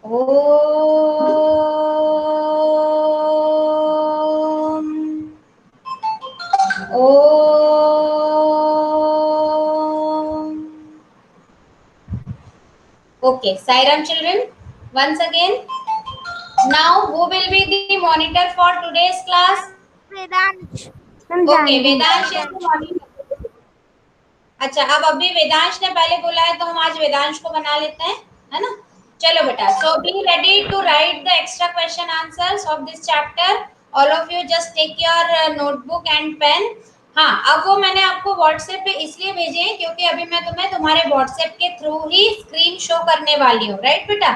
Om Om. Okay, Sairam children, once again. Now, who will be the monitor for today's class? Vedansh. Okay, Vedansh is the monitor. अच्छा, अब अभी वेदांश ने पहले बोला है तो हम आज वेदांश को बना लेते हैं, है ना? चलो बेटा, so be ready to write the extra question answers of this chapter. All of you just take your notebook and pen. हाँ, अब वो मैंने आपको WhatsApp पे इसलिए भेजे हैं क्योंकि अभी मैं तुम्हें तुम्हारे WhatsApp के थ्रू ही स्क्रीन शो करने वाली हूँ, राइट बेटा?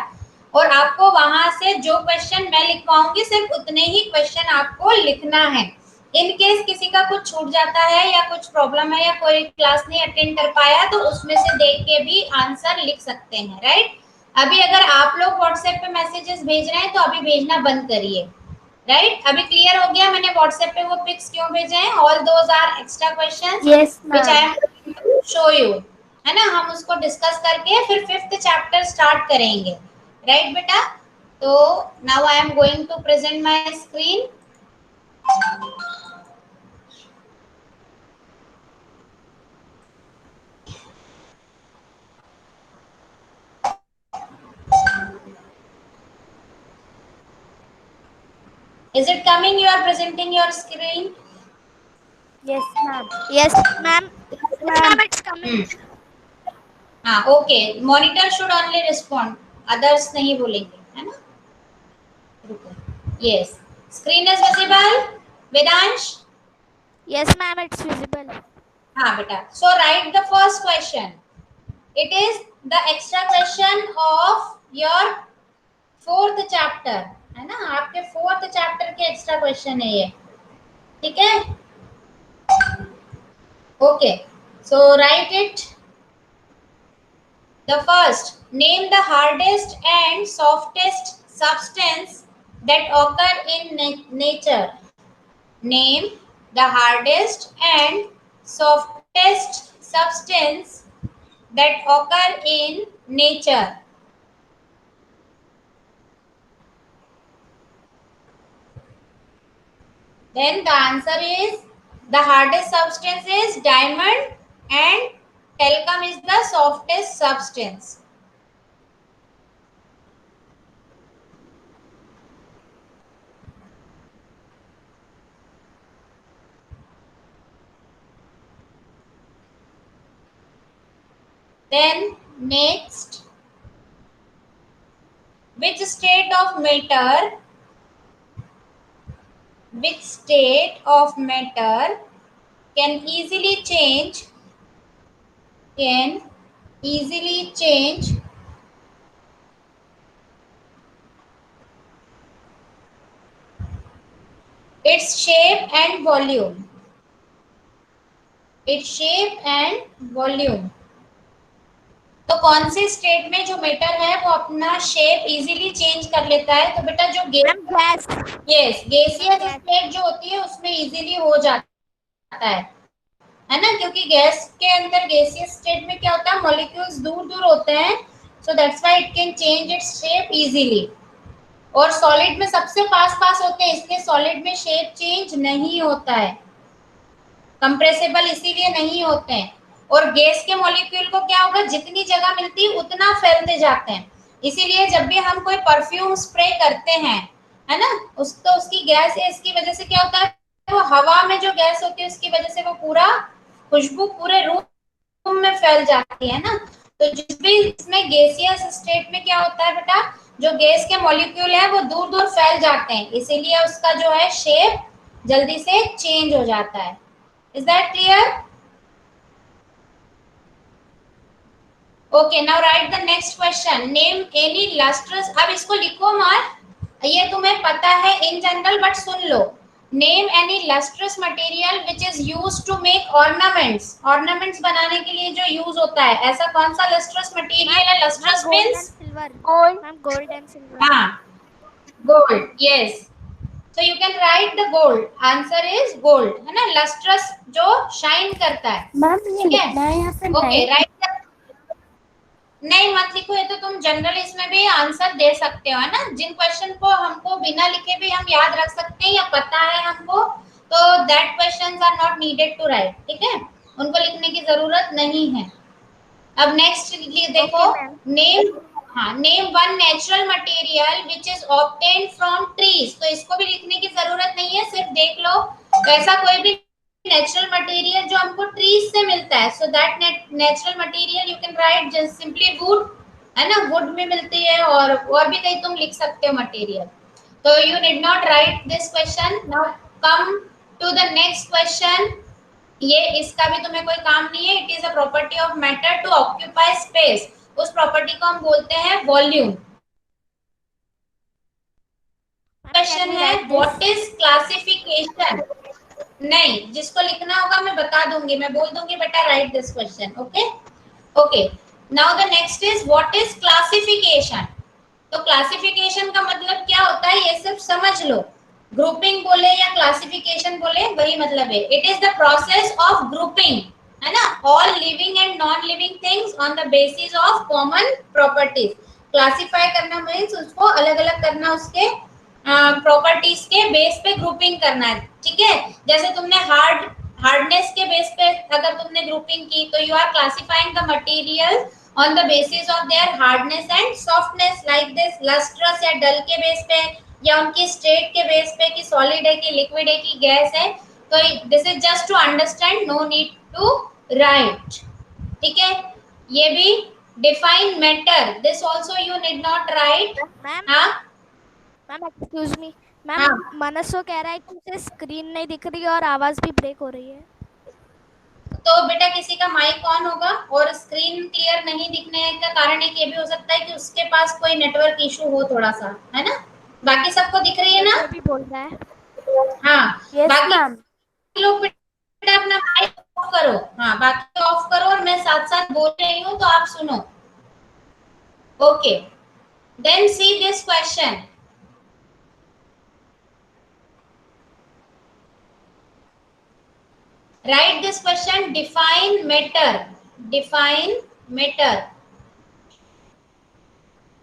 और आपको वहां से जो क्वेश्चन मैं लिखवाऊंगी सिर्फ उतने ही क्वेश्चन आपको लिखना है. इन केस किसी का कुछ छूट जाता है या कुछ प्रॉब्लम है या कोई क्लास नहीं अटेंड कर पाया तो उसमें से देख के भी आंसर लिख सकते हैं, राइट? अभी अगर आप लोग व्हाट्सएप पे मैसेजेस भेज रहे हैं तो अभी भेजना बंद करिए, राइट? अभी क्लियर हो गया मैंने व्हाट्सएप पे वो पिक्स क्यों भेजे हैं? All those are extra questions which I am show you, है ना? हम उसको डिस्कस करके फिर 5th चैप्टर स्टार्ट करेंगे, राइट बेटा? तो now I am going to present my screen. Is it coming? You are presenting your screen. Yes, ma'am. Yes, ma'am. Yes, ma'am. It's coming. हाँ, okay. Monitor should only respond, others नहीं बोलेंगे, है ना? रुको. Yes, screen is visible Vedansh? Yes, ma'am. It's visible. हाँ बेटा. So write the first question. It is the extra question of your 4th chapter, है ना? आपके 4th चैप्टर के एक्स्ट्रा क्वेश्चन है ये, ठीक है? Okay, so right it. The first, name the hardest and softest substance that occur in nature. Name the hardest and softest substance that occur in nature. Then the answer is the hardest substance is diamond and talcum is the softest substance. Then next, which state of matter can easily change its shape and volume. तो कौन सी state में जो matter है वो अपना shape easily change कर लेता है? तो बेटा जो गैस. यस, गैसियस स्टेट जो होती है उसमें इजीली हो जाता है ना? क्योंकि गैस के अंदर गैसियस स्टेट में क्या होता है, मॉलिक्यूल्स दूर दूर होते हैं, सो that's why it can change its shape easily. और सॉलिड में सबसे पास होते हैं, इसलिए सॉलिड में शेप चेंज नहीं होता है, कंप्रेसिबल इसीलिए नहीं होते हैं. और गैस के मॉलिक्यूल को क्या होगा, जितनी जगह मिलती है उतना फैलते जाते हैं. इसीलिए जब भी हम कोई परफ्यूम स्प्रे करते हैं, है ना, तो उसकी गैस है, इसकी वजह से क्या होता है, वो हवा में जो गैस होती है उसकी वजह से वो पूरा खुशबू पूरे रूम में फैल जाती है ना. तो जिस भी इसमें गैसियस स्टेट में क्या होता है बेटा, जो गैस के मॉलिक्यूल है वो दूर दूर फैल जाते हैं, इसीलिए उसका जो है शेप जल्दी से चेंज हो जाता है. Is that clear? Okay, now write the next question. Name any lustrous. अब इसको लिखो मत, ये तुम्हें पता है in general, but soon low. Name any lustrous material which is used to make ornaments. Ornaments बनाने के लिए जो यूज होता है, ऐसा कौन सा lustrous material है? Lustrous means gold. Ma'am, gold and silver. हाँ, gold. Yes. So you can write the gold. Answer is gold, है ना? Lustrous जो शाइन करता है, मैम ठीक है? मैं यहाँ पे Okay, write the. नहीं मत लिखो, ये तो तुम तुम जनरल इसमें भी आंसर दे सकते हो, है ना। जिन क्वेश्चन को हमको बिना लिखे भी हम याद रख सकते हैं या पता है हमको, तो that questions are not needed to write, ठीक है, उनको लिखने की जरूरत नहीं है। अब नेक्स्ट देखो, ओके मैम। नेम, हाँ, name one natural material which is obtained from trees, तो इसको भी लिखने की जरूरत नहीं है, सिर्फ देख लो ऐसा कोई भी नेचुरल मटेरियल जो हमको ट्रीज से मिलता है, so that natural material you can write just simply would, है ना, वुड में मिलती है, और भी कहीं तुम लिख सकते हो मटेरियल, तो you need not write this question. Now come to the next question, ये इसका भी तुम्हें कोई काम नहीं है। It is a property of matter to occupy space, उस प्रॉपर्टी को हम बोलते हैं volume. Ma'am can question we है write this? What is classification, नहीं, जिसको लिखना होगा मैं बता दूंगी, मैं बोल दूंगी बेटा right this question, okay okay. Now the next is what is classification, तो क्लासिफिकेशन का मतलब क्या होता है ये सिर्फ समझ लो, ग्रुपिंग बोले या क्लासिफिकेशन बोले वही मतलब है। It is the process of grouping, है ना, all living and non living things on the basis of common properties. Classify करना मीन्स उसको अलग अलग करना, उसके प्रॉपर्टीज के बेस पे ग्रुपिंग करना है, ठीक है। जैसे तुमने हार्डनेस के बेस पे अगर तुमने ग्रुपिंग की, तो you are classifying the material on the basis of their hardness and softness, like this lustrous या dull के बेस पे, या उनकी स्टेट के बेस पे कि सॉलिड है कि लिक्विड है कि गैस है, तो this is just to understand, no need to write, ठीक है। ये भी define matter, this also you need not write. Ma'am हाँ मैम एक्सक्यूज मी मैम, हाँ, मनसो कह रहा है कि उसे स्क्रीन नहीं दिख रही और आवाज भी ब्रेक हो रही है। तो बेटा किसी का माइक ऑन होगा और स्क्रीन क्लियर नहीं दिखने का कारण एक ये भी हो सकता है कि उसके पास कोई नेटवर्क इशू हो थोड़ा सा, है ना। बाकी सबको दिख रही है ना। मुझे भी बोल रहा है। हाँ, यस बाकी मैम। लोग बेटा अपना माइक ऑफ करो, हाँ बाकी ऑफ करो, और मैं साथ साथ बोल रही हूँ तो आप सुनो, okay. Then see this question, right this question, define matter, define matter,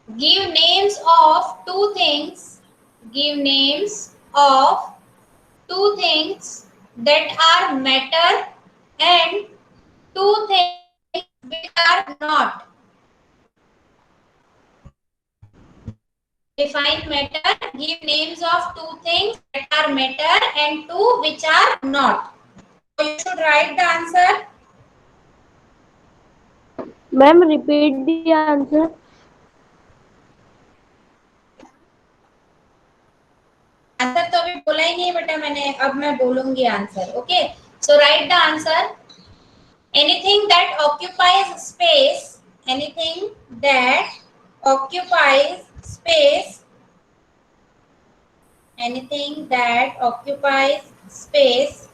give names of two things, give names of two things that are matter and two things which are not. Define matter, give names of two things that are matter and two which are not. So you should write the answer. Ma'am, repeat the answer. Answer तो अभी बोला ही नहीं बेटा मैंने, अब मैं बोलूंगी answer, okay. So write the answer, anything that occupies space, anything that occupies space, anything that occupies space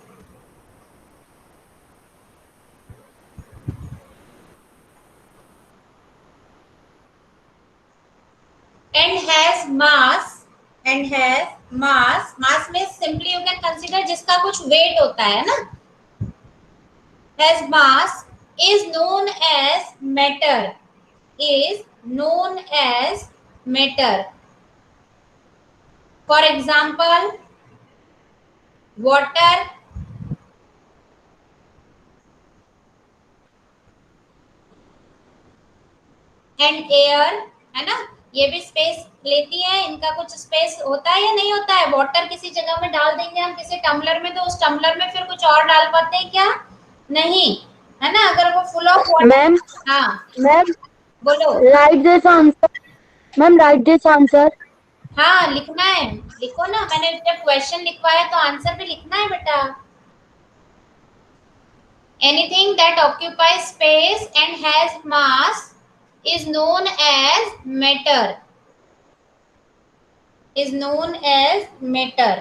and has mass, and has mass, mass में simply you can consider जिसका कुछ weight होता है ना, has mass, is known as matter, is known as matter. For example, water, and air, है ना, ये भी स्पेस लेती है, इनका कुछ स्पेस होता है या नहीं होता है। वाटर किसी जगह में डाल देंगे हम किसी टम्बलर में, तो उस टम्बलर में फिर कुछ और डाल पाते हैं क्या, नहीं, है ना, अगर वो फुल ऑफ वाटर। Ma'am, हाँ ma'am, बोलो। write this answer. Ma'am, write this answer. हाँ लिखना है, लिखो ना, मैंने जब क्वेश्चन लिखवाया तो आंसर भी लिखना है बेटा। Anything that occupy space and has mass is known as matter, is known as matter.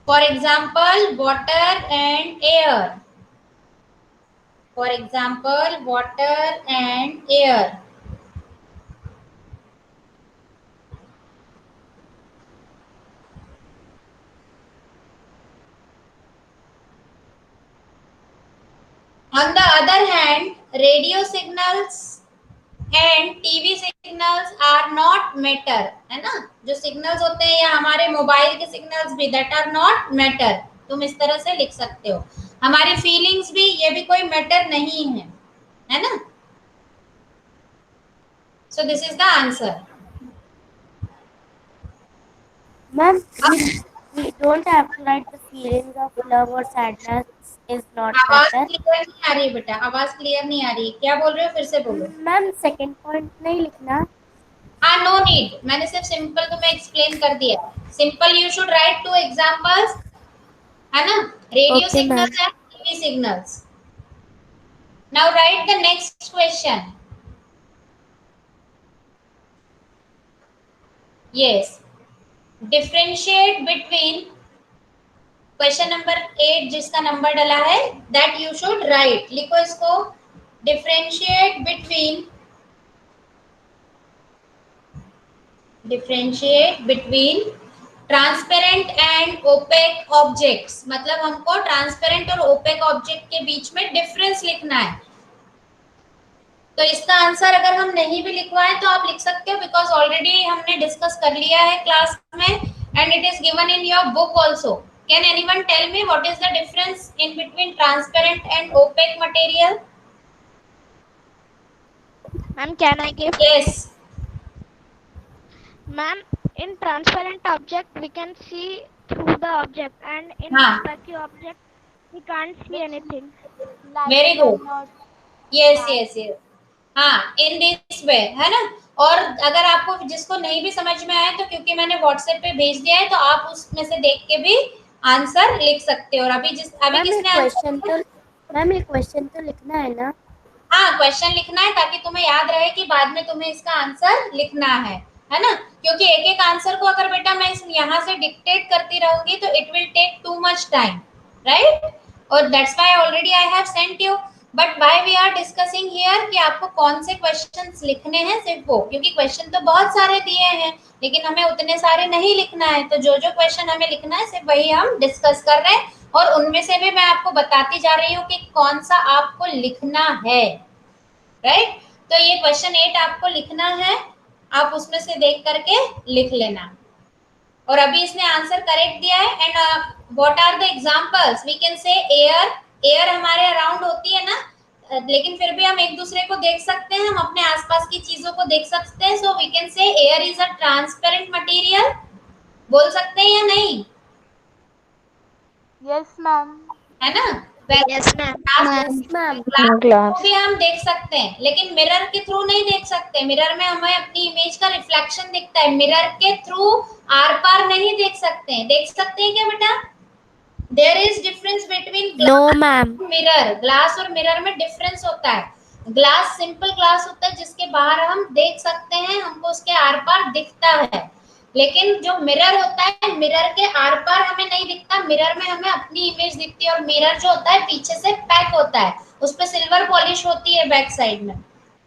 For example, water and air. For example, water and air. On the other hand, radio signals and TV signals are not matter, है ना, जो signals होते हैं या हमारे mobile के signals भी, that are not matter. तुम इस तरह से लिख सकते हो। हमारी फीलिंग्स भी, ये भी कोई मैटर नहीं है ना। सो this is the answer. Ma'am, we don't have to write the feelings of love or sadness is not आवाज matter. क्लियर नहीं आ रही है बेटा, आवाज क्लियर नहीं आ रही, क्या बोल रहे हो, फिर से बोलो। Ma'am, second point नहीं लिखना. हाँ, नो नीड, मैंने सिर्फ सिंपल तुम्हें एक्सप्लेन कर दिया। Simple you should write to examples, है ना, radio Okay, ma'am. Signals and TV signals. Now right the next question. Yes, differentiate between, question number 8 जिसका नंबर डला है, दैट यू शुड राइट, लिखो इसको। Differentiate between, differentiate between transparent and opaque objects, मतलब हमको transparent और opaque object के बीच में डिफरेंस लिखना है। तो इसका आंसर अगर हम नहीं भी लिखवाए तो आप लिख सकते हो, बिकॉज ऑलरेडी हमने डिस्कस कर लिया है क्लास में, and it is given in your book also. Can anyone tell me what is the difference in between transparent and opaque material? Ma'am, can I give? Yes. Ma'am, in transparent object we can see through the object, and in हाँ, opaque object we can't see anything. Very Light good. cannot yes pass. Yes yes, हाँ, in this way, है ना। और अगर आपको जिसको नहीं भी समझ में आए तो क्योंकि मैंने व्हाट्सएप पे भेज दिया है, तो आप उसमें से देख के भी आंसर लिख सकते हो। और अभी मैम एक किसने आंसर क्वेश्चन किया? तो मैम एक क्वेश्चन तो लिखना है ना. हाँ, क्वेश्चन लिखना है ताकि तुम्हें याद रहे कि बाद में तुम्हें इसका आंसर लिखना है ना। क्योंकि एक एक आंसर को अगर बेटा मैं यहाँ से डिक्टेट करती रहूंगी तो it will take too much time, right. और that's why already I have sent you, but why we are discussing here कि आपको कौन से क्वेश्चंस लिखने हैं, सिर्फ वो, क्योंकि क्वेश्चन तो बहुत सारे दिए हैं लेकिन हमें उतने सारे नहीं लिखना है। तो जो जो क्वेश्चन हमें लिखना है सिर्फ वही हम डिस्कस कर रहे हैं, और उनमें से भी मैं आपको बताती जा रही हूँ कि कौन सा आपको लिखना है, राइट। तो ये क्वेश्चन 8 आपको लिखना है, आप उसमें से देख करके लिख लेना। और अभी इसने आंसर करेक्ट दिया है। And what are the examples, we can say air, air हमारे अराउंड होती है ना, लेकिन फिर भी हम एक दूसरे को देख सकते हैं, हम अपने आसपास की चीजों को देख सकते हैं। So we can say air is a transparent material, बोल सकते हैं या नहीं, Yes, ma'am. है ना। Yes, ma'am. Yes, ma'am. Glass को Glass. भी हम देख सकते हैं लेकिन मिरर के थ्रू नहीं देख सकते। मिरर में हमें अपनी इमेज का रिफ्लेक्शन दिखता है, मिरर के थ्रू आर पार नहीं देख सकते हैं। देख सकते हैं क्या बेटा? There is difference between No, ma'am. Mirror, glass और मिरर में डिफरेंस होता है। ग्लास सिंपल ग्लास होता है जिसके बाहर हम देख सकते हैं, हमको उसके आर पार दिखता है। लेकिन जो मिरर होता है, मिरर के आर पार हमें नहीं दिखता, मिरर में हमें अपनी इमेज दिखती है। और मिरर जो होता है पीछे से पैक होता है, उस पर सिल्वर पॉलिश होती है बैक साइड में,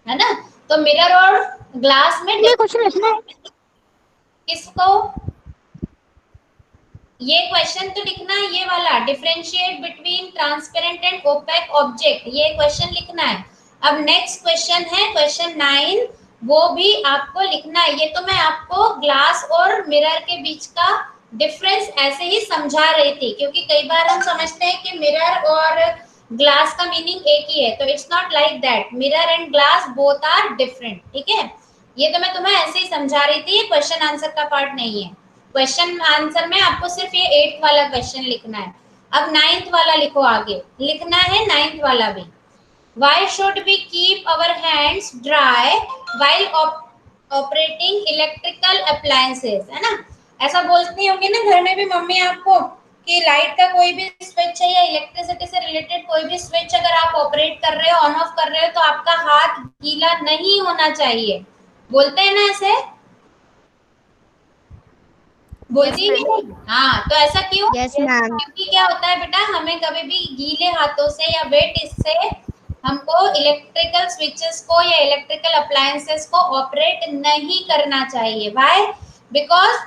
है ना। तो मिरर और ग्लास में ये क्वेश्चन लिखना है। किसको, ये क्वेश्चन तो लिखना है, ये वाला, differentiate between transparent and opaque object, ये क्वेश्चन लिखना है। अब नेक्स्ट क्वेश्चन है क्वेश्चन 9, वो भी आपको लिखना है। ये तो मैं आपको ग्लास और मिरर के बीच का डिफरेंस ऐसे ही समझा रही थी, क्योंकि कई बार हम समझते हैं कि मिरर और ग्लास का मीनिंग एक ही है, तो it's not like that, mirror and glass both are different, ठीक है। ये तो मैं तुम्हें ऐसे ही समझा रही थी, ये क्वेश्चन आंसर का पार्ट नहीं है। क्वेश्चन आंसर में आपको सिर्फ ये 8th वाला क्वेश्चन लिखना है। अब 9th वाला लिखो, आगे लिखना है 9th वाला भी। Why should we keep our hands dry while operating electrical appliances, है ना। ऐसा बोलती होंगी ना घर में भी मम्मी आपको कि लाइट का कोई भी स्विच है या इलेक्ट्रिसिटी से रिलेटेड कोई भी स्विच अगर आप ऑपरेट कर रहे हो, ऑन ऑफ कर रहे हो, तो आपका हाथ गीला नहीं होना चाहिए, बोलते हैं ना ऐसे, बोलती है कि नहीं? हाँ, तो ऐसा क्यों? Yes, ma'am. क्योंकि क्या होता है बेटा, हमें कभी भी गीले हाथों से या वेट इससे हमको इलेक्ट्रिकल स्विचेस को या इलेक्ट्रिकल अप्लायंसेस को ऑपरेट नहीं करना चाहिए। व्हाई? बिकॉज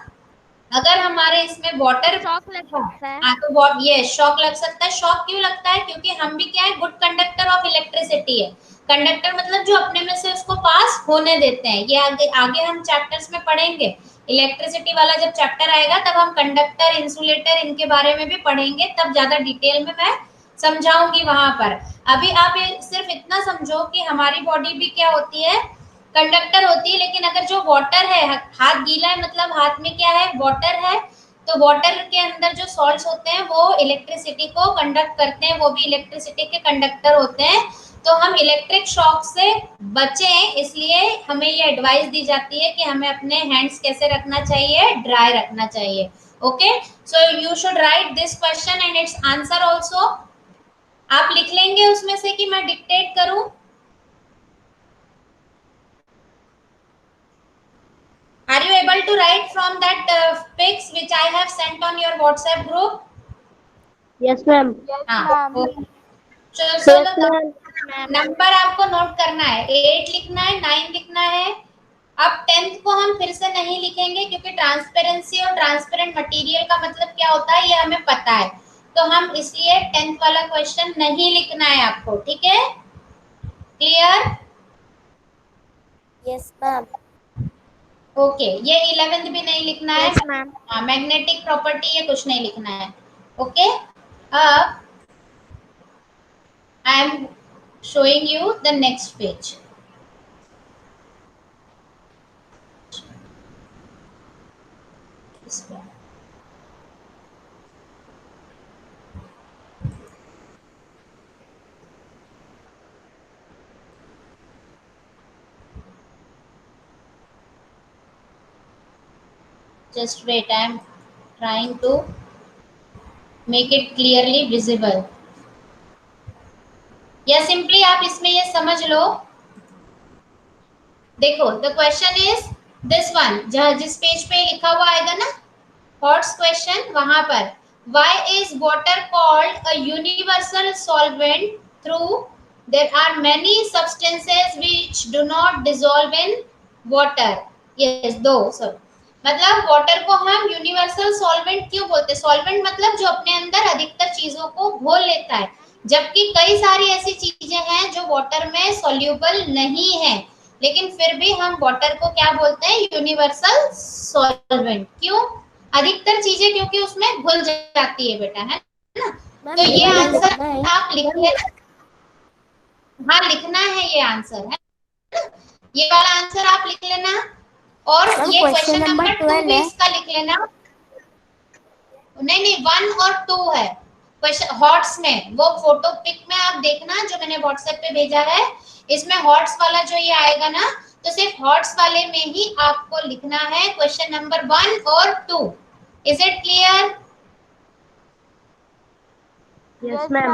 अगर हमारे इसमें वाटर शॉक लग सकता है। हाँ तो ये शॉक लग सकता है। शॉक क्यों लगता है? क्योंकि हम भी क्या है, गुड कंडक्टर ऑफ इलेक्ट्रिसिटी है। कंडक्टर मतलब जो अपने में से उसको पास होने देते हैं। ये आगे आगे हम चैप्टर्स में पढ़ेंगे। इलेक्ट्रिसिटी वाला जब चैप्टर आएगा तब हम कंडक्टर, इंसुलेटर इनके बारे में भी पढ़ेंगे, तब ज्यादा डिटेल में मैं समझाऊंगी वहां पर। अभी आप सिर्फ इतना समझो कि हमारी बॉडी भी क्या होती है, कंडक्टर होती है। लेकिन अगर जो वाटर है, हाथ गीला है मतलब हाथ में क्या है, वाटर है, तो वाटर के अंदर जो सॉल्ट्स होते हैं वो इलेक्ट्रिसिटी को कंडक्ट करते हैं, वो भी इलेक्ट्रिसिटी के कंडक्टर होते हैं। तो हम इलेक्ट्रिक शॉक से बचें, इसलिए हमें ये एडवाइस दी जाती है कि हमें अपने हैंड्स कैसे रखना चाहिए, ड्राई रखना चाहिए। Okay, so you should write this question and it's answer also. आप लिख लेंगे उसमें से कि मैं डिक्टेट करूं? Are you able to write from that pics which I have sent on your WhatsApp group? Yes, ma'am. हाँ, ma'am. so Yes, the ma'am. Number आपको नोट करना है, 8 लिखना है, 9 लिखना है। अब 10th को हम फिर से नहीं लिखेंगे क्योंकि ट्रांसपेरेंसी और ट्रांसपेरेंट मटेरियल का मतलब क्या होता है ये हमें पता है, तो हम इसलिए 10th वाला क्वेश्चन नहीं लिखना है आपको। ठीक है, क्लियर? Yes ma'am. ओके, ये 11th भी नहीं लिखना है। Yes ma'am. हाँ, मैग्नेटिक प्रॉपर्टी ये कुछ नहीं लिखना है। ओके, अब I am showing you the next page. इस पे just wait, I am trying to make it clearly visible. या सिंपली आप इसमें ये समझ लो, देखो the question is this one, जहां जिस पेज पे लिखा हुआ आएगा ना हॉट्स क्वेश्चन, वहां पर why is water called a universal solvent through there are many substances which do not dissolve in water. Yes, दो सब मतलब वाटर को हम यूनिवर्सल सॉल्वेंट क्यों बोलते हैं? सॉल्वेंट मतलब जो अपने अंदर अधिकतर चीजों को घोल लेता है, जबकि कई सारी ऐसी चीजें हैं जो वाटर में सॉल्यूबल नहीं है, लेकिन फिर भी हम वाटर को क्या बोलते हैं? Universal solvent. क्यों? अधिकतर चीजें क्योंकि उसमें घुल जाती है बेटा, है ना? मैम तो ये ये वाला आंसर लिखना है। आप लिख लेना। हाँ, लिखना है ये आंसर है, ये वाला आंसर आप लिख लेना। और मैम ये क्वेश्चन क्वेश्चन नंबर नंबर 2 12 भी है। इसका लिख लेना। नहीं नहीं, 1 और 2 है क्वेश्चन हॉट्स में। वो फोटो पिक में आप देखना जो मैंने व्हाट्सएप पे भेजा है, इसमें हॉट्स वाला जो ये आएगा ना, तो सिर्फ हॉट्स वाले में ही आपको लिखना है क्वेश्चन नंबर 1 और 2। Is it clear? Yes, ma'am.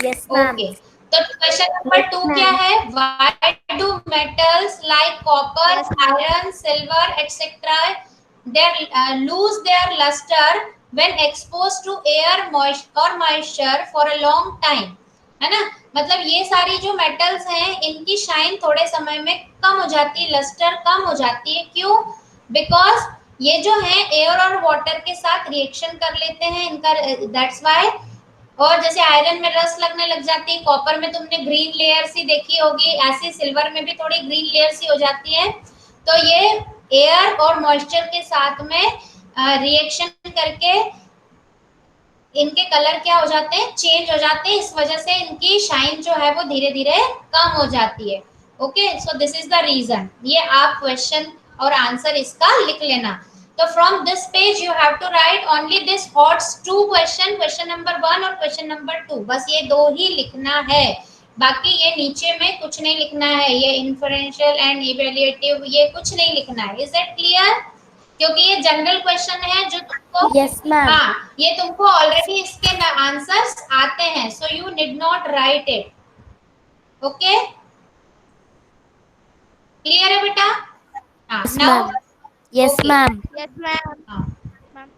Yes ma'am. Okay, तो क्वेश्चन नंबर 2 क्या है? Why do metals like copper, Yes, iron, silver etcetera their lose their lustre when exposed to air और moisture for a long time? है ना, मतलब ये सारी जो मेटल्स हैं इनकी शाइन थोड़े समय में कम हो जाती है, लस्टर कम हो जाती है। क्यों? बिकॉज ये जो है एयर और वाटर के साथ रिएक्शन कर लेते हैं इनका, दैट्स व्हाई। और जैसे आयरन में रस लगने लग जाती है, कॉपर में तुमने ग्रीन लेयर सी देखी होगी, ऐसे सिल्वर में भी थोड़ी ग्रीन लेयर सी हो जाती है। तो ये एयर और मॉइस्चर के साथ में रिएक्शन करके इनके कलर क्या हो जाते हैं? चेंज हो जाते हैं। इस वजह से इनकी शाइन जो है वो धीरे धीरे कम हो जाती है। Okay, so this is the reason. ये आप क्वेश्चन और आंसर इसका लिख लेना। तो from this page you have to write only this HOTS 2 question, question number 1 और क्वेश्चन नंबर 2, बस ये दो ही लिखना है। बाकी ये नीचे में कुछ नहीं लिखना है, ये इन्फरेंशियल एंड इवैल्यूएटिव ये कुछ नहीं लिखना है। Is it clear? क्योंकि ये जनरल क्वेश्चन है जो तुमको, यस मैम। हाँ ये तुमको ऑलरेडी इसके आंसर्स आते हैं, so you need not write it. Okay, clear है बेटा? हाँ, yes now ma'am. Yes okay, ma'am. Yes ma'am. हाँ, ma'am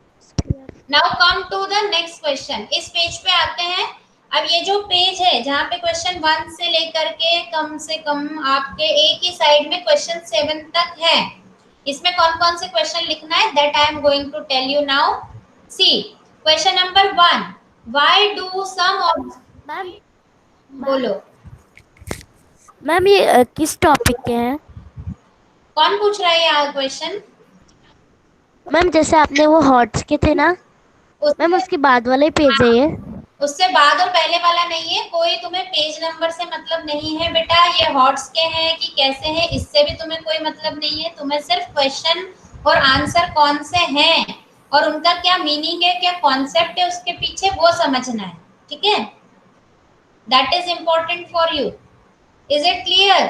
now come to the next question. इस पेज पे आते हैं। अब ये जो पेज है जहाँ पे क्वेश्चन 1 से लेकर के कम से कम आपके एक ही साइड में क्वेश्चन 7 तक है, इसमें कौन कौन से क्वेश्चन लिखना है that I am going to tell you now. See question number 1, why do some of, ma'am बोलो मैम ये किस टॉपिक के हैं? कौन पूछ रहा है ये क्वेश्चन. मैम जैसे आपने वो हॉट्स के थे ना मैम, उससे उसके बाद वाला ही पेज है ये? उससे बाद और पहले वाला नहीं है. कोई तुम्हें पेज नंबर से मतलब नहीं है बेटा. ये हॉट्स के हैं कि कैसे हैं इससे भी तुम्हें कोई मतलब नहीं है. तुम्हें सिर्फ क्वेश्चन और आंसर कौन से हैं और उनका क्या मीनिंग है, क्या कॉन्सेप्ट है उसके पीछे, वो समझना है. ठीक है, that is important for you. Is it clear?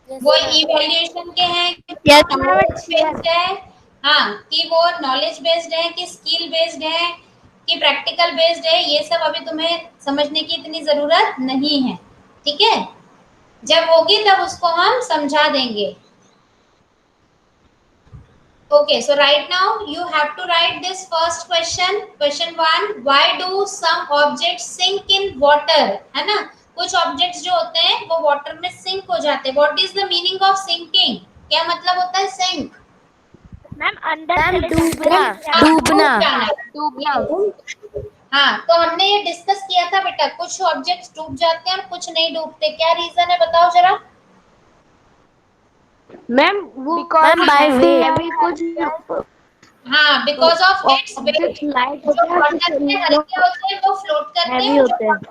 Yes वो मैम। इवैल्यूएशन के हैं कि yes ma'am, knowledge it's clear. Based है. हाँ, कि वो नॉलेज बेस्ड है कि स्किल बेस्ड है कि प्रैक्टिकल बेस्ड है, ये सब अभी तुम्हें समझने की इतनी जरूरत नहीं है. ठीक है, जब होगी तब उसको हम समझा देंगे. Okay, so right now you have to write this first question. Question 1, why do some objects sink in water? है ना, कुछ ऑब्जेक्ट्स जो होते हैं वो वाटर में सिंक हो जाते हैं. What is the meaning of sinking? क्या मतलब होता है सिंक? मैम अंदर मैम चले डूबना। जाना। डूबना। डूब जाना. डूबना। हाँ, तो हमने ये डिस्कस किया था बेटा, कुछ ऑब्जेक्ट्स डूब जाते हैं और कुछ नहीं डूबते. क्या रीजन है बताओ जरा. मैम वो मैम बाय वेट। हैवी कुछ हाँ, because of its weight. Object light जो होते हैं, वाटर में हल्के होते हैं वो फ्लोट करते हैं हैवी और जो होते हैं। water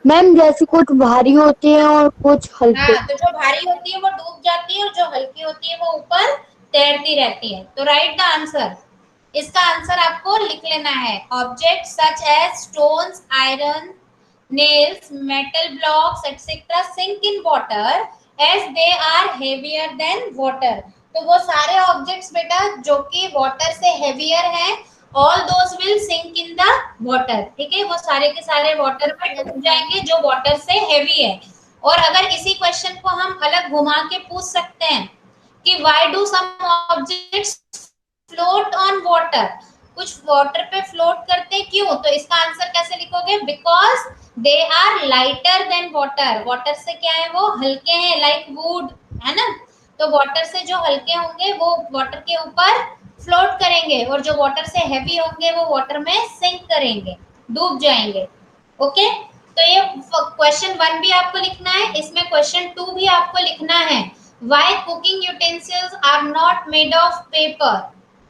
मैम जैसे कुछ भारी होते हैं और कुछ हल्के। हाँ, तो जो भारी होती है वो डूब जाती है और जो हल्की होती है वो ऊपर तैरती रहती है. तो राइट द आंसर. इसका आंसर आपको लिख लेना है. Object such as stones, iron, nails, metal blocks, etc. sink in water as they are heavier than water. तो वो सारे ऑब्जेक्ट्स बेटा जो कि वाटर से हेवियर हैं, all those will sink in the water. ठीक है, वो सारे के सारे वाटर में यस डूब मैम। जाएंगे जो वाटर से हेवी है. और अगर इसी क्वेश्चन को हम अलग घुमा के पूछ सकते हैं कि why do some objects float on water, कुछ वाटर पे फ्लोट करते क्यों, तो इसका आंसर कैसे लिखोगे? Because they are lighter than water. Water से क्या है, वो हल्के हैं, लाइक वुड, है ना. तो वाटर से जो हल्के होंगे वो वाटर के ऊपर फ्लोट करेंगे और जो वाटर से हैवी होंगे वो वाटर में सिंक करेंगे, डूब जाएंगे. ओके, तो ये क्वेश्चन 1 भी आपको लिखना है, इसमें क्वेश्चन 2 भी आपको लिखना है. Why cooking utensils are not made of paper.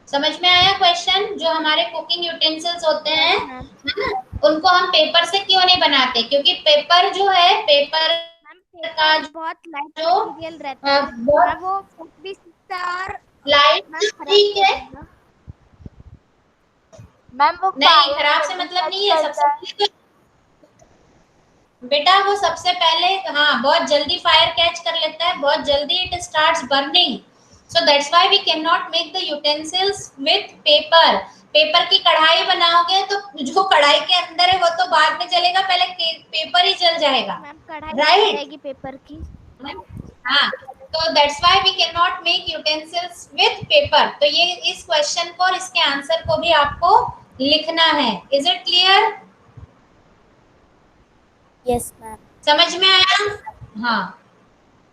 समझ में आया क्वेश्चन? जो हमारे कुकिंग यूटेंसिल्स होते यस हैं, मैम। है ना, उनको हम पेपर से क्यों नहीं बनाते? क्योंकि पेपर जो है, पेपर मैम का पेपर बहुत लाइट जो मटेरियल रहता है मैम, बहुत वो फट भी सकता है और लाइट, मैम खराब भी ठीक हो है. जाएगा। मैम वो नहीं, फायर खराब से जल्दी मतलब कैच नहीं है. सबसे करता है। पहले तो बेटा वो सबसे पहले, हाँ, बहुत जल्दी फायर कैच कर लेता है, बहुत जल्दी it starts burning. So that's why we can not make the utensils with paper. Paper की कढ़ाई बनाओगे तो जो कढ़ाई के अंदर है वो तो बाद में जलेगा, पहले पेपर ही जल जाएगा. मैम कढ़ाई जल राइट. जाएगी पेपर की। हाँ, तो that's why we can not make utensils with paper. तो ये इस क्वेश्चन को और इसके आंसर को भी आपको लिखना है. Is it clear? Yes ma'am. समझ में आया? हाँ.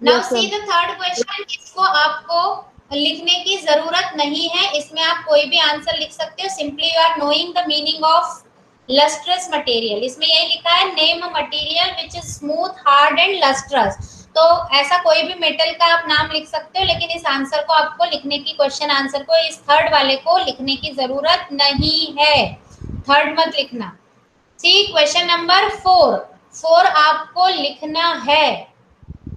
Now yes see ma'am. The third question. इसको आपको लिखने की जरूरत नहीं है, इसमें आप कोई भी आंसर लिख सकते हो. Simply you are knowing the meaning of lustrous material. इसमें यही लिखा है, name a material which is smooth, hard and lustrous. तो ऐसा कोई भी मेटल का आप नाम लिख सकते हो, लेकिन इस आंसर को आपको लिखने की, क्वेश्चन आंसर को, इस थर्ड वाले को लिखने की जरूरत नहीं है. थर्ड मत लिखना. सी क्वेश्चन नंबर 4. 4 आपको लिखना है.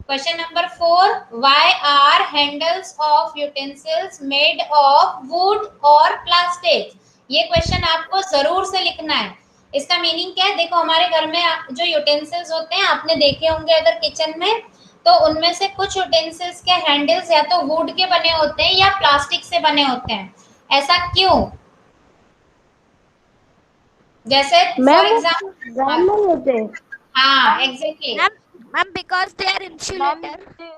Question number 4. Why are handles of utensils made of wood or plastic? ये क्वेश्चन आपको जरूर से लिखना है. इसका मीनिंग क्या है? देखो, हमारे घर में जो यूटेंसिल्स होते हैं आपने देखे होंगे अगर किचन में, तो उनमें से कुछ यूटेंसिल्स के हैंडल्स या तो वुड के बने होते हैं या प्लास्टिक से बने होते हैं. ऐसा क्यों? जैसे फॉर मैम वो एग्जाम्पल, गर्म नहीं होते। हाँ exactly. Ma'am ma'am because they are ma'am insulator.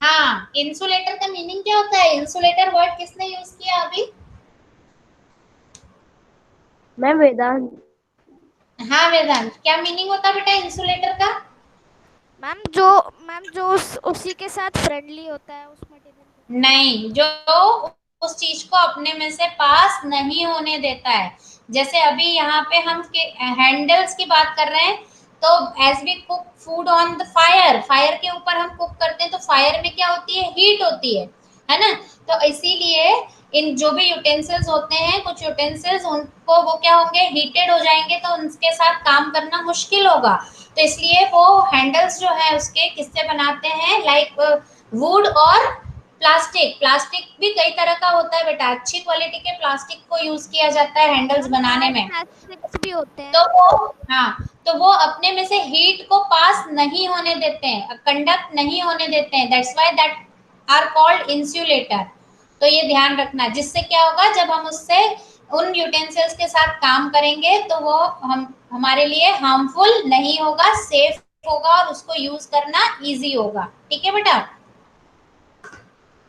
हाँ, इंसुलेटर का मीनिंग क्या होता है? इंसुलेटर वर्ड किसने यूज किया अभी? मैम वेदांत। हाँ वेदांत, क्या मीनिंग होता है बेटा इंसुलेटर का? मैम जो उसी के साथ फ्रेंडली होता है उस मटेरियल। नहीं, जो उस चीज को अपने में से पास नहीं होने देता है। जैसे अभी यहाँ पे हम हैंडल्स की बात कर रहे हैं, तो as we cook food on the fire, fire के ऊपर हम कुक करते हैं, तो फायर में क्या होती है, हीट होती है ना। तो इसीलिए इन जो भी यूटेंसिल्स होते हैं, कुछ यूटेंसिल्स उनको वो क्या होंगे, हीटेड हो जाएंगे, तो उनके साथ काम करना मुश्किल होगा। तो इसलिए वो हैंडल्स जो है उसके किससे बनाते हैं, लाइक वुड और प्लास्टिक। प्लास्टिक भी कई तरह का होता है बेटा, अच्छी क्वालिटी के प्लास्टिक को यूज किया जाता है हैंडल्स बनाने में। प्लास्टिक्स भी होते तो हैं। वो, हाँ, तो वो अपने में से हीट को पास नहीं होने देते हैं, कंडक्ट नहीं होने देते हैं, that's why that are called insulator. तो ये ध्यान रखना, जिससे क्या होगा, जब हम उससे उन यूटेंसिल्स के साथ काम करेंगे तो वो हमारे लिए हार्मफुल नहीं होगा, सेफ होगा और उसको यूज करना इजी होगा। ठीक है बेटा।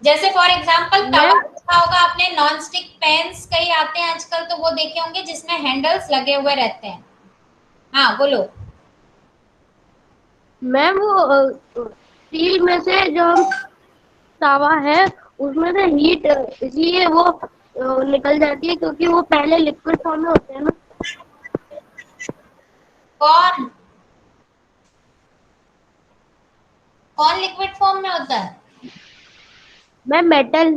जैसे फॉर एग्जांपल तवा मैम देखा होगा आपने, नॉन स्टिक पैन्स कई आते हैं आजकल, तो वो देखे होंगे जिसमें हैंडल्स लगे हुए रहते हैं। हाँ बोलो। मैम वो स्टील में से जो हम तवा है उसमें से हीट इसलिए वो निकल जाती है क्योंकि वो पहले लिक्विड फॉर्म में होते हैं ना। कौन कौन लिक्विड फॉर्म में होता है? Ma'am metal.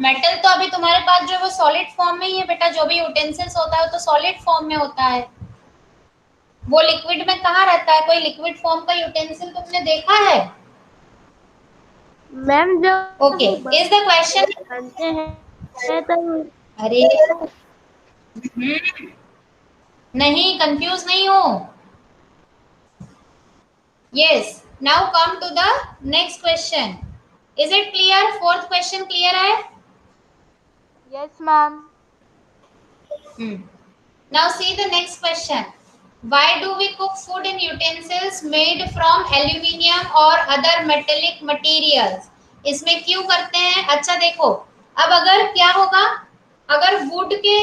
मेटल तो अभी तुम्हारे पास जो है वो सॉलिड फॉर्म में ही है बेटा, जो भी यूटेंसिल्स होता है वो तो सॉलिड फॉर्म में होता है। वो लिक्विड में कहाँ रहता है? कोई लिक्विड फॉर्म का यूटेंसिल तुमने देखा है? मैम जो ओके, इज द क्वेश्चन। बनते हैं तब अरे हम्म, नहीं, कंफ्यूज नहीं हो। Yes, now come to the next question. Is it clear? Fourth question clear है? Yes ma'am. Now see the next question. Why do we cook food in utensils made from aluminium or other metallic materials? इसमें क्यों करते हैं? अच्छा देखो, अब अगर क्या होगा, अगर वुड के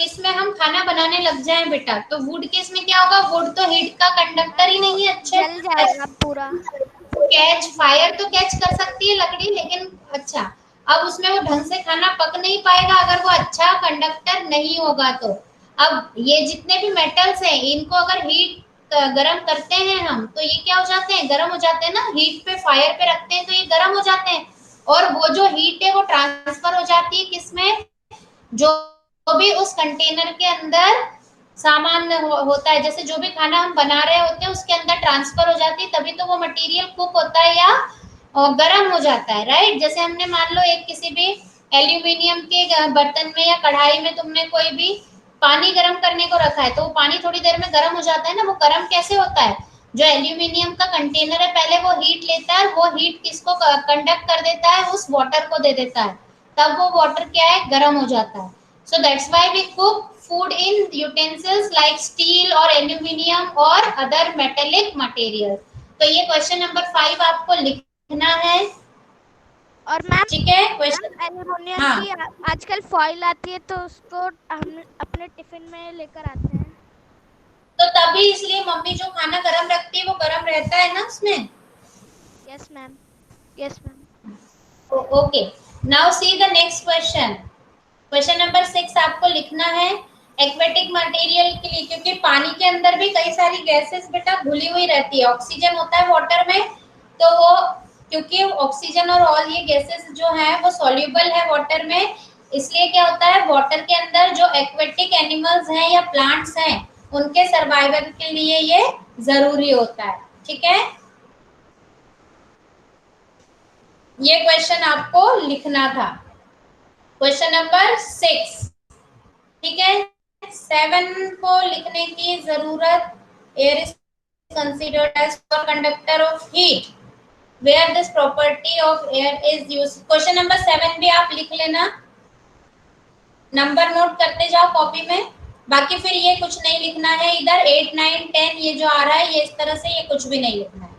इसमें हम खाना बनाने लग जाए बेटा, तो वुड के इसमें क्या होगा, वुड तो हीट का कंडक्टर ही नहीं है अच्छे। जल जाएगा पूरा। कैच फायर तो कैच कर सकती है लकड़ी, लेकिन अच्छा, अब उसमें वो ढंग से खाना पक नहीं पाएगा अगर वो अच्छा कंडक्टर नहीं होगा तो। अब ये जितने भी मेटल्स हैं, इनको अगर हीट गरम करते हैं हम, तो ये क्या हो जाते हैं, गरम हो जाते हैं ना, हीट पे फायर पे रखते हैं तो ये गरम हो जाते हैं, और वो जो हीट है वो ट्रांसफर हो जाती है किसमें, जो भी उस कंटेनर के अंदर सामान होता है, जैसे जो भी खाना हम बना रहे होते हैं उसके अंदर ट्रांसफर हो जाती है, तभी तो वो मटेरियल कुक होता है या गर्म हो जाता है, राइट। जैसे हमने मान लो एक किसी भी एल्यूमिनियम के बर्तन में या कढ़ाई में तुमने कोई भी पानी गर्म करने को रखा है, तो वो पानी थोड़ी देर में गर्म हो जाता है ना। वो गर्म कैसे होता है, जो एल्यूमिनियम का कंटेनर है पहले वो हीट लेता है, वो हीट किसको कंडक्ट कर देता है, उस वाटर को दे देता है, तब वो वाटर क्या है, गर्म हो जाता है। So that's why we cook food in utensils like steel or aluminium or other metallic materials. तो ये क्वेश्चन नंबर 5 आपको लिखना है। और मैम ठीक है क्वेश्चन। एल्यूमिनियम हाँ, की आजकल फॉइल आती है तो उसको हम अपने टिफिन में लेकर आते हैं। तो तभी इसलिए मम्मी जो खाना गरम रखती है वो गरम रहता है ना उसमें। Yes ma'am. Yes ma'am. Okay, now see the next question. Question number 6 आपको लिखना है एक्वेटिक मटेरियल के लिए, क्योंकि पानी के अंदर भी कई सारी गैसेस बेटा घुली हुई रहती है। ऑक्सीजन होता है वाटर में, तो वो क्योंकि ऑक्सीजन और ऑल ये गैसेस जो है वो सॉल्युबल है वाटर में, इसलिए क्या होता है, वाटर के अंदर जो एक्वेटिक एनिमल्स हैं या प्लांट्स हैं उनके सर्वाइवल के लिए ये जरूरी होता है। ठीक है, ये क्वेश्चन आपको लिखना था, क्वेश्चन नंबर 6। ठीक है, 7 को लिखने की जरूरत, air is considered as for conductor of heat where this property of air is use. Question number 7 भी आप लिख लेना, नंबर नोट करते जाओ कॉपी में। बाकी फिर ये कुछ नहीं लिखना है, इधर 8 9 10 ये जो आ रहा है ये इस तरह से ये कुछ भी नहीं लिखना है।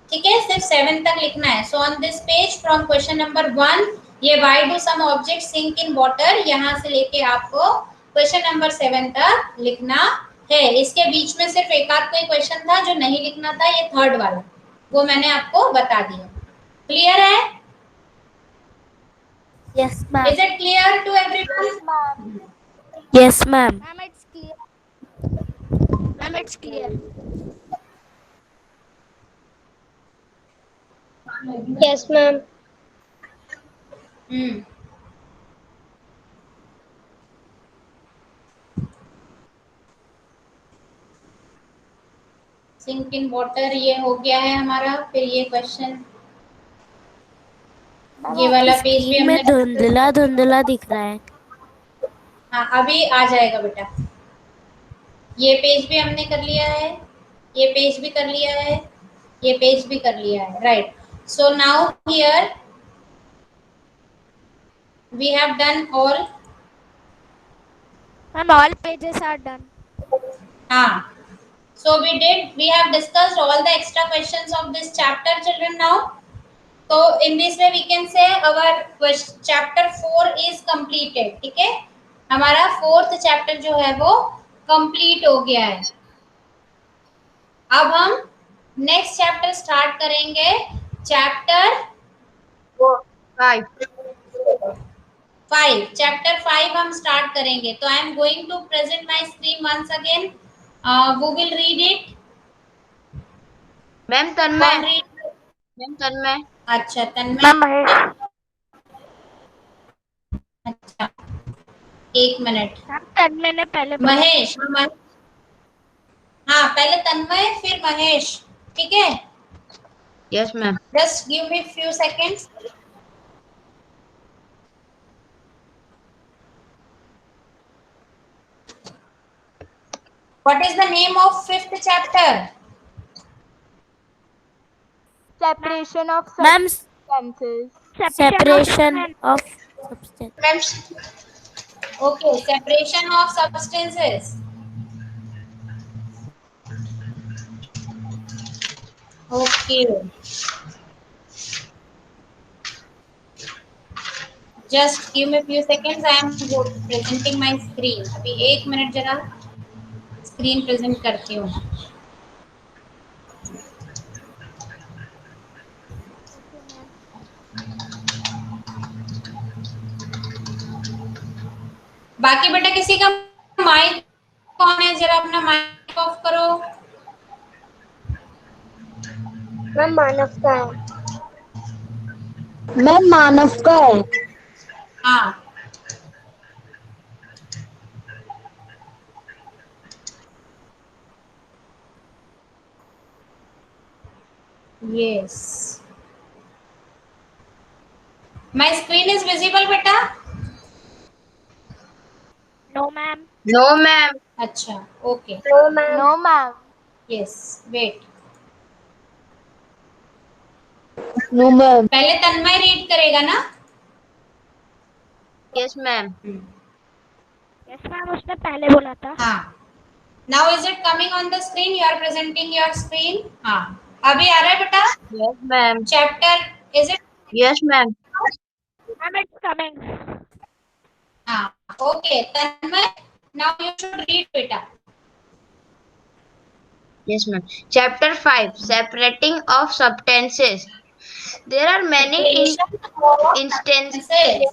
ठीक है, सिर्फ 7 तक लिखना है। So on this page from question number 1 ये why do some object sink in water, यहाँ से लेके आपको क्वेश्चन नंबर 7 तक लिखना है। इसके बीच में सिर्फ एक आध कोई क्वेश्चन था जो नहीं लिखना था, ये थर्ड वाला, वो मैंने आपको बता दिया। क्लियर है? Yes, ma'am. Is it clear to everyone? Yes, ma'am. Ma'am, it's clear. Ma'am, it's clear. Yes, ma'am. Hmm. Sink in water ये हो गया है हमारा। फिर ये क्वेश्चन, ये वाला पेज भी स्क्रीन हमने में धुंधला धुंधला दिख रहा है। हाँ अभी आ जाएगा बेटा। ये पेज भी हमने कर लिया है, ये पेज भी कर लिया है, ये पेज भी कर लिया है, right. So now here we have done all. Ma'am, all pages are done. हाँ, so we have discussed all the extra questions of this chapter, children. Now, so in this way we can say our chapter 4 is completed. ठीक है, हमारा fourth chapter जो है वो complete हो गया है। अब हम नेक्स्ट चैप्टर स्टार्ट करेंगे, चैप्टर 5। चैप्टर 5 हम स्टार्ट करेंगे। तो I am going to present my screen once again. वो will read it. Ma'am Tanmay. Ma'am Tanmay. अच्छा तन्मय। Ma'am, Mahesh. अच्छा एक मिनट। Ma'am, तन्मय ने पहले बोला। महेश, हाँ पहले तन्मय फिर महेश, ठीक है। Yes ma'am. Just give me few seconds. What is the name of fifth chapter? Separation of Ma'am, substances. separation of substance. Okay, separation of substances. Okay. Just give me a few seconds. I am presenting my screen. अभी एक minute जरा screen present करती हूँ। बाकी बेटा किसी का mic कौन है, जरा अपना माइक ऑफ करो। मैम मानव का है। मैम मानव का है। हाँ yes, my screen is visible बेटा? No, ma'am. No ma'am. अच्छा okay, no ma'am. No, ma'am. Yes wait. No ma'am. पहले तन्मय रीड करेगा ना? Yes ma'am. Yes, ma'am, उसने पहले बोला था। हाँ, now is it coming on the screen? You are presenting your screen? हाँ अभी आ रहा है बेटा? Yes ma'am. Chapter is it? Yes ma'am. Ma'am, it's coming. हाँ okay Tanmay, now you should read बेटा। Yes, ma'am. Chapter 5, Separating of Substances. There are many instances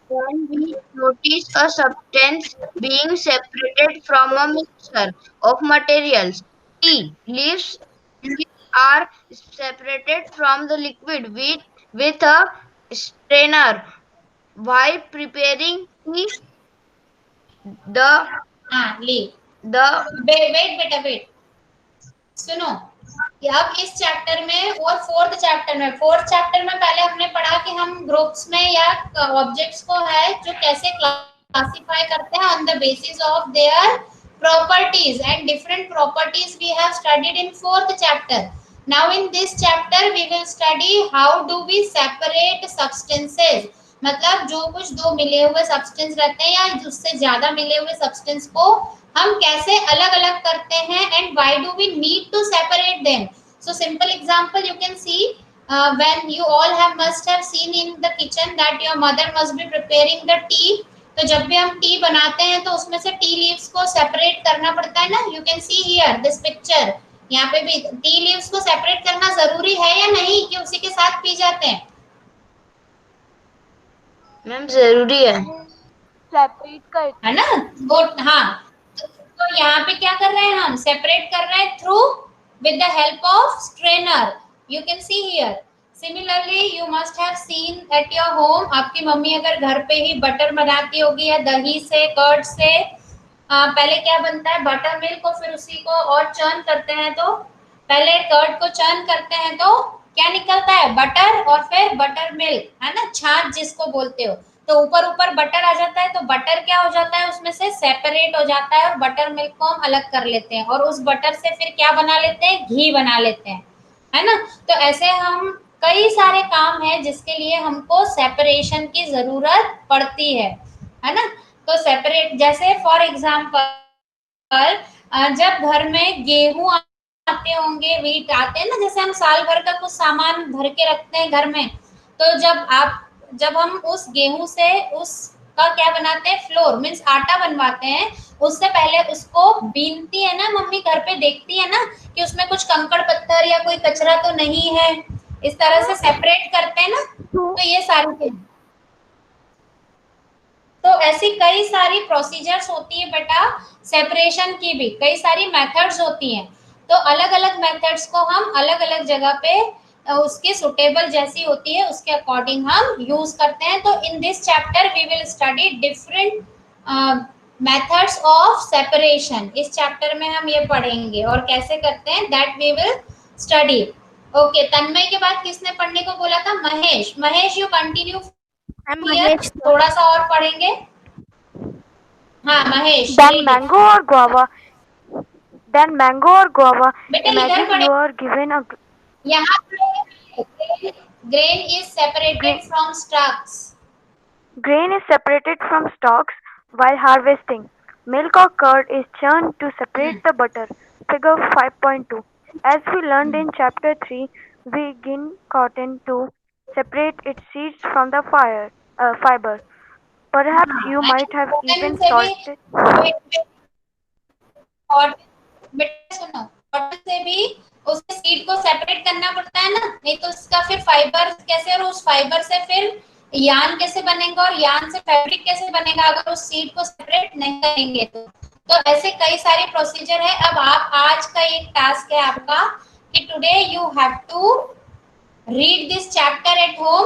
when we notice a substance being separated from a mixture of materials. Tea leaves are separated from the liquid with a strainer. While preparing tea, the हाँ ली, the wait बेटा wait, सुनो कि अब इस chapter में और fourth chapter में पहले हमने पढ़ा कि हम ग्रुप्स में या ऑब्जेक्ट्स को है जो कैसे क्लासिफाई करते हैं on the basis of their properties, and different properties we have studied in fourth chapter. Now in this chapter we will study how do we separate substances, मतलब जो कुछ दो मिले हुए सब्सटेंस रहते हैं या उससे ज्यादा मिले हुए सब्सटेंस को हम कैसे अलग अलग करते हैं, and why do we need to separate them. So simple example you can see when you all have must have seen in the kitchen that your mother must be preparing the tea, तो जब भी हम T बनाते हैं तो उसमें से tea leaves को सेपरेट करना पड़ता है ना. You can see here this picture. यहाँ पे भी टी लीव्स को सेपरेट करना जरूरी है या नहीं कि उसी के साथ पी जाते हैं? मैम जरूरी है. सेपरेट करते है ना. वो हाँ. तो यहाँ पे क्या कर रहे हैं हम? सेपरेट कर रहे हैं through with the help of strainer. You can see here. Similarly you must have seen at your home. आपकी मम्मी अगर घर पे ही बटर बनाती होगी या दही से, कर्ड से, पहले क्या बनता है? बटर मिल्क को फिर उसी को और चर्न करते हैं. तो पहले कर्ड को चर्न करते हैं तो क्या निकलता है? बटर और फिर बटर मिल्क, है ना, छाछ जिसको बोलते हो. तो ऊपर ऊपर बटर आ जाता है तो बटर क्या हो जाता है? उसमें से सेपरेट हो जाता है और बटर मिल्क को हम अलग कर लेते हैं और उस बटर से फिर क्या बना लेते हैं? घी बना लेते हैं, है ना. तो ऐसे हम कई सारे काम है जिसके लिए हमको सेपरेशन की जरूरत पड़ती है ना. तो सेपरेट जैसे फॉर एग्जाम्पल जब घर में गेहूं आते होंगे, वीट आते हैं ना, जैसे हम साल भर का कुछ सामान भर के रखते हैं घर में. तो जब हम उस गेहूं से उसका क्या बनाते हैं? फ्लोर मीन्स आटा बनवाते हैं. उससे पहले उसको बीनती है ना मम्मी, घर पे देखती है ना कि उसमें कुछ कंकड़ पत्थर या कोई कचरा तो नहीं है. इस तरह से सेपरेट करते हैं ना. तो ये सारी चीजें. तो ऐसी कई सारी प्रोसीजर्स होती है बेटा. सेपरेशन की भी कई सारी मेथड्स होती हैं. तो अलग अलग मेथड्स को हम अलग अलग जगह पे उसके सुटेबल जैसी होती है उसके अकॉर्डिंग हम यूज करते हैं. तो in this chapter we will study different methods of separation. इस चैप्टर में हम ये पढ़ेंगे और कैसे करते हैं that we will study. Okay, Tanmay के बाद किसने पढ़ने को बोला था? महेश. Mahesh you continue. महेश थोड़ा सा और पढ़ेंगे. हाँ Mahesh. Then mango or guava. Then mango or guava. बेटा इधर Imagine पढ़े. you are given a यहाँ grain is separated from stalks. grain is separated from stalks while harvesting. Milk or curd is churned to separate the butter. Figure 5.2. As we learned in chapter 3, we gin cotton to separate its seeds from the fiber. Perhaps you might have even से भी salted. और बेटा सुनो, cotton से भी उसके seed को separate करना पड़ता है ना, नहीं तो उसका फिर फाइबर कैसे, और उस फाइबर से फिर यान कैसे बनेगा और यान से फैब्रिक कैसे बनेगा अगर उस सीड को सेपरेट नहीं करेंगे तो ऐसे कई सारे प्रोसीजर है. अब आप आज का एक टास्क है आपका कि today you have to read this chapter at home.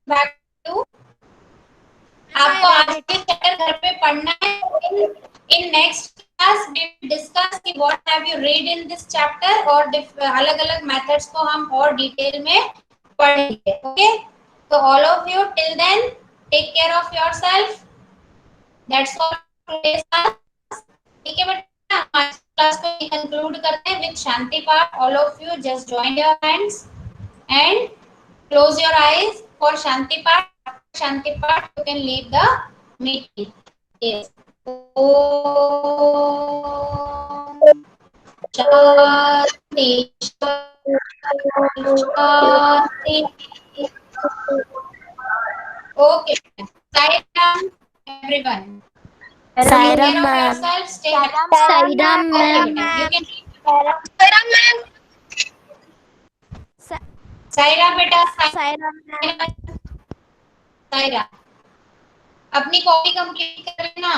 Back to आपको आज के चैप्टर घर पे पढ़ना है. In next class we discuss कि what have you read in this chapter और अलग अलग मेथड्स को हम और डिटेल में पढ़ेंगे. ओके, तो all of you till then take care of yourself. That's all today's class. ठीक है बेटा, आज क्लास को कंक्लूड करते हैं with shanti path. All of you just join your hands and close your eyes for shanti path. Shanti Path, you can leave the meeting. Yes. Shanti, Shanti. Okay. Sairam, everyone. Sairam Take care of ma'am. yourself. Stay happy. Sairam Okay, ma'am. बेटा. You can. Sairam ma'am. Saira बेटा. Sairam ma'am. Saira अपनी copy complete कर लेना.